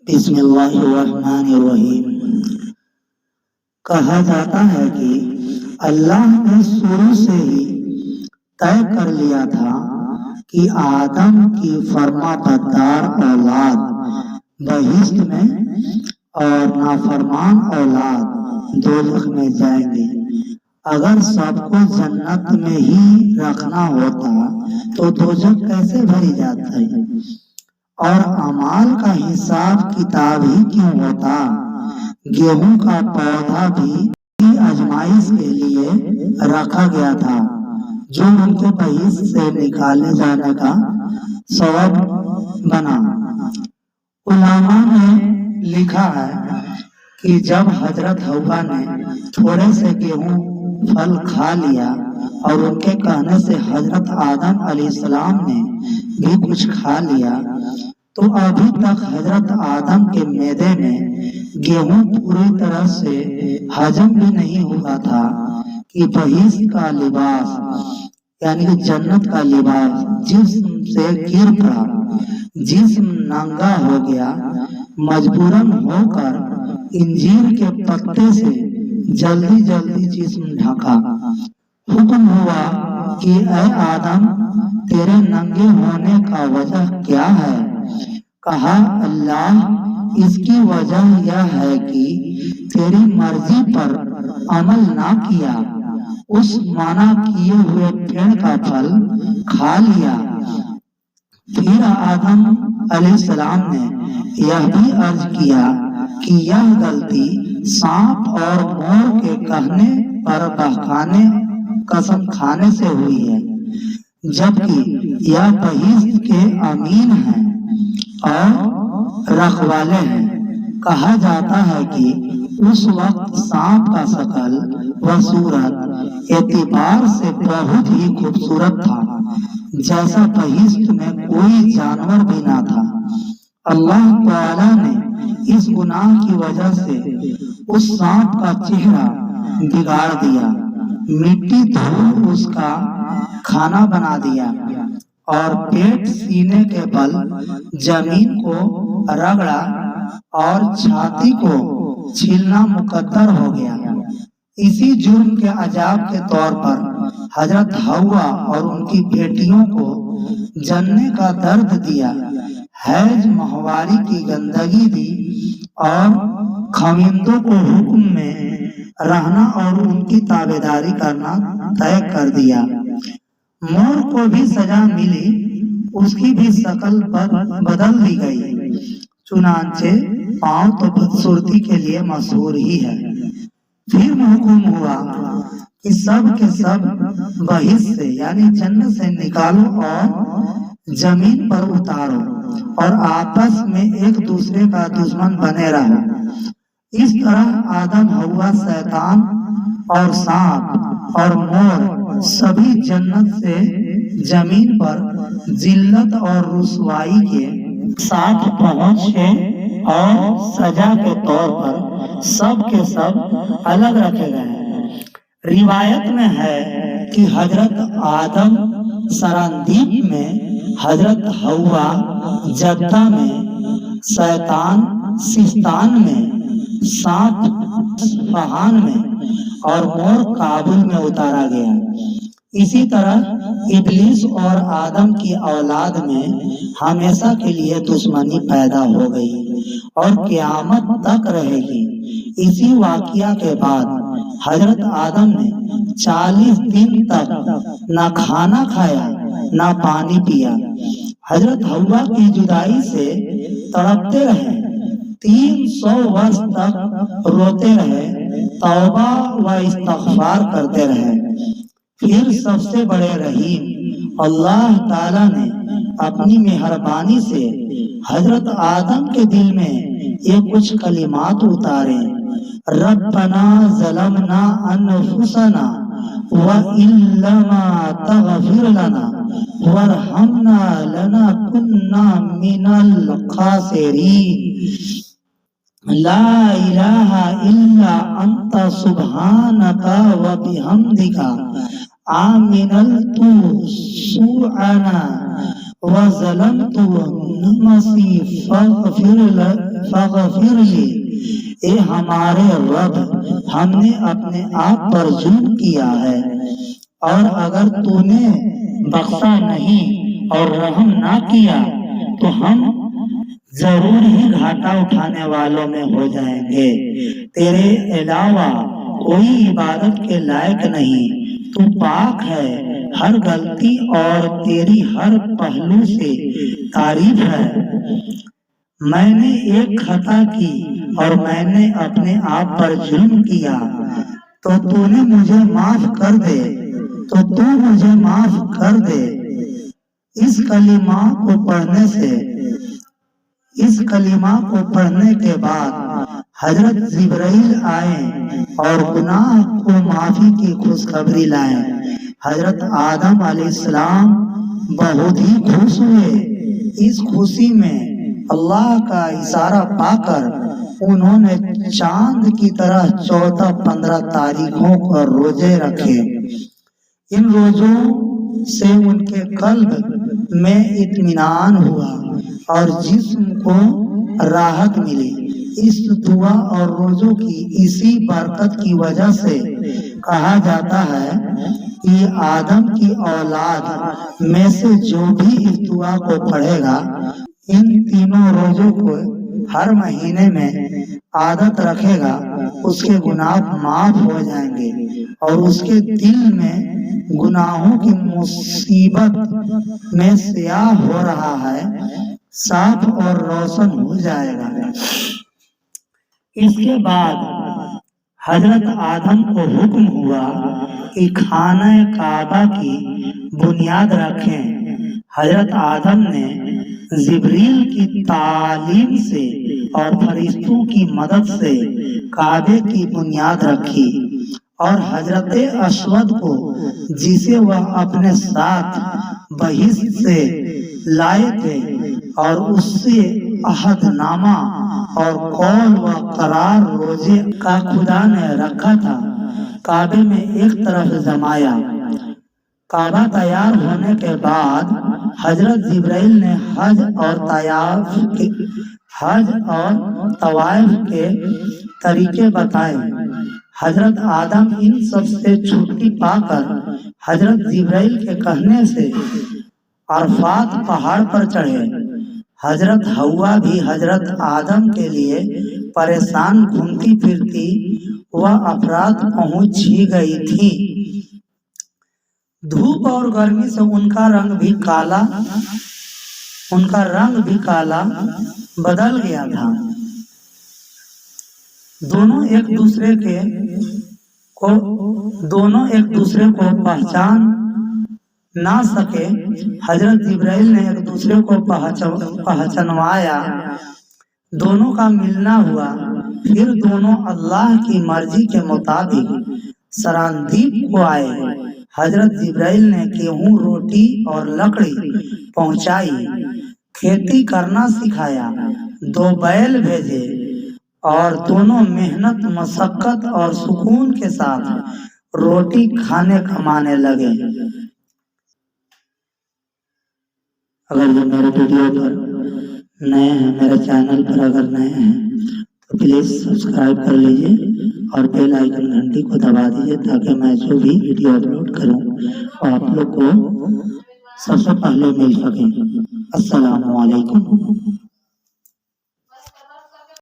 بسم اللہ الرحمن الرحیم۔ کہا جاتا ہے کہ اللہ نے شروع سے ہی طے کر لیا تھا کہ آدم کی فرما بردار اولاد بہشت میں اور نافرمان اولاد دوزخ میں جائیں گے۔ اگر سب کو جنت میں ہی رکھنا ہوتا تو دوزخ کیسے بھری جاتا ہے، اور اعمال کا حساب کتاب ہی کیوں ہوتا؟ گیہوں کا پودا بھی آزمائش کے لیے رکھا گیا تھا، جو ان کو بہشت سے نکالے جانے کا سبب بنا۔ علماء نے لکھا ہے کہ جب حضرت حوا نے تھوڑے سے گیہوں پھل کھا لیا اور ان کے کہنے سے حضرت آدم علیہ السلام نے بھی کچھ کھا لیا، تو ابھی تک حضرت آدم کے معدے میں گیہوں پوری طرح سے ہضم بھی نہیں ہوا تھا کہ بہشت کا لباس یعنی کہ جنت کا لباس جسم سے گر پڑا، جسم ننگا ہو گیا۔ مجبوراً ہو کر انجیر کے پتے سے جلدی جلدی جسم ڈھکا۔ حکم ہوا کہ اے آدم، تیرے ننگے ہونے کا وجہ کیا ہے؟ کہا، اللہ، اس کی وجہ یہ ہے کہ تیری مرضی پر عمل نہ کیا، اس منع کیے ہوئے پیڑ کا پھل کھا لیا۔ پھر آدم علیہ السلام نے یہ بھی عرض کیا کہ یہ غلطی سانپ اور مور کے کہنے پر بہکانے قسم کھانے سے ہوئی ہے، جبکہ یہ بہشت کے امین ہیں اور رکھوالے ہیں۔ کہا جاتا ہے کہ اس وقت سانپ کا شکل و صورت اعتبار سے بہت ہی خوبصورت تھا، جیسا بہشت میں کوئی جانور بھی نہ تھا۔ اللہ تعالیٰ نے اس گناہ کی وجہ سے اس سانپ کا چہرہ بگاڑ دیا، مٹی دھول اس کا کھانا بنا دیا، اور پیٹ سینے کے بل زمین کو رگڑا اور چھاتی کو چھیلنا مقدر ہو گیا۔ اسی جرم کے عذاب کے طور پر حضرت حوا اور ان کی بیٹیوں کو جننے کا درد دیا، حیض ماہواری کی گندگی دی، اور خاوندوں کو حکم میں رہنا اور ان کی تابعداری کرنا طے کر دیا۔ مور کو بھی سزا ملی، اس کی بھی شکل بدل دی گئی، چنانچہ پاؤں تو بدصورتی کے لیے مشہور ہی ہے۔ پھر حکم ہوا کہ سب کے سب بہشت سے یعنی جنت سے نکالو اور زمین پر اتارو، اور آپس میں ایک دوسرے کا دشمن بنے رہو۔ اس طرح آدم، حوا، شیطان اور سانپ اور مور سبھی جنت سے زمین پر ذلت اور رسوائی کے ساتھ پہنچے، اور سزا کے طور پر سب کے سب الگ رکھے گئے۔ روایت میں ہے کہ حضرت آدم سرندیپ میں، حضرت حوا جدہ میں، شیطان سستان میں، سانپ فہان میں اور مور کابل میں اتارا گیا۔ اسی طرح ابلیس اور آدم کی اولاد میں ہمیشہ کے لیے دشمنی پیدا ہو گئی اور قیامت تک رہے گی۔ اسی واقعہ کے بعد حضرت آدم نے 40 دن تک نہ کھانا کھایا نہ پانی پیا۔ حضرت حوا کی جدائی سے تڑپتے رہے، 300 برس تک روتے رہے، توبہ و استغفار کرتے رہے۔ پھر سب سے بڑے رحیم اللہ تعالیٰ نے اپنی مہربانی سے حضرت آدم کے دل میں یہ کچھ کلمات اتارے: ربنا ظلمنا انفسنا وَإِن لَّمْ تَغْفِرْ لَنَا وَارْحَمْنَا لَنَكُونَّ مِنَ الْخَاسِرِينَ۔ لا الہ الا انت سبحانک وبحمدک عملت سوءنا وظلمت نفسی فاغفر لی، اے ہمارے رب ہم نے اپنے آپ پر ظلم کیا ہے، اور اگر تو نے بخشا نہیں اور رحم نہ کیا تو ہم ضرور ہی گھاٹا اٹھانے والوں میں ہو جائیں گے۔ تیرے علاوہ کوئی عبادت کے لائق نہیں، تو پاک ہے ہر غلطی اور تیری ہر پہلو سے تعریف ہے۔ میں نے ایک خطا کی اور میں نے اپنے آپ پر ظلم کیا، تو تو نے مجھے معاف کر دے، تو تو مجھے معاف کر دے۔ اس کلمہ کو پڑھنے کے بعد حضرت جبرائیل آئے اور گناہ کو معافی کی خوشخبری لائے۔ حضرت آدم علیہ السلام بہت ہی خوش ہوئے۔ اس خوشی میں اللہ کا اشارہ پا کر انہوں نے چاند کی طرح 14-15 تاریخوں پر روزے رکھے۔ ان روزوں سے ان کے قلب میں اطمینان ہوا اور جسم کو راحت ملی۔ اس دعا اور روزوں کی اسی برکت کی وجہ سے کہا جاتا ہے کہ آدم کی اولاد میں سے جو بھی اس دعا کو پڑھے گا، ان تینوں روزوں کو ہر مہینے میں عادت رکھے گا، اس کے گناہ معاف ہو جائیں گے اور اس کے دل میں گناہوں کی مصیبت میں سیاہ ہو رہا ہے صاف اور روشن ہو جائے گا۔ اس کے بعد حضرت آدم کو حکم ہوا کہ خانہ کعبہ کی بنیاد رکھیں۔ حضرت آدم نے جبریل کی تعلیم سے اور فرشتوں کی مدد سے کعبے کی بنیاد رکھی، اور حضرت اسود کو، جسے وہ اپنے ساتھ بہشت سے لائے تھے اور اس سے عہد نامہ اور قول و قرار روزے کا خدا نے رکھا تھا، کعبے میں ایک طرف جمایا۔ کعبہ تیار ہونے کے بعد حضرت جبرائیل نے حج اور طواف کے طریقے بتائے۔ حضرت آدم ان سب سے چھٹی پا کر حضرت جبرائیل کے کہنے سے عرفات پہاڑ پر چڑھے۔ حضرت حوا بھی حضرت آدم کے لیے پریشان گھومتی پھرتی وہ افراد پہنچ ہی گئی تھی۔ دھوپ اور گرمی سے ان کا رنگ بھی کالا بدل گیا تھا۔ دونوں ایک دوسرے کو پہچان نہ سکے۔ حضرت جبرائیل نے ایک دوسرے کو پہچانوایا، دونوں کا ملنا ہوا، پھر دونوں اللہ کی مرضی کے مطابق سراندیپ کو آئے۔ حضرت جبرائیل نے گیہوں، روٹی اور لکڑی پہنچائی، کھیتی کرنا سکھایا، 2 بیل بھیجے، اور دونوں محنت، مشقت اور سکون کے ساتھ روٹی کمانے لگے۔ اگر جو میرے ویڈیو پر نئے ہیں، میرے چینل پر اگر نئے ہیں تو پلیز سبسکرائب کر لیجئے اور بیل آئیکن گھنٹی کو دبا دیجئے، تاکہ میں جو بھی ویڈیو اپلوڈ کروں وہ آپ لوگ کو سب سے پہلے مل سکے۔ السلام علیکم۔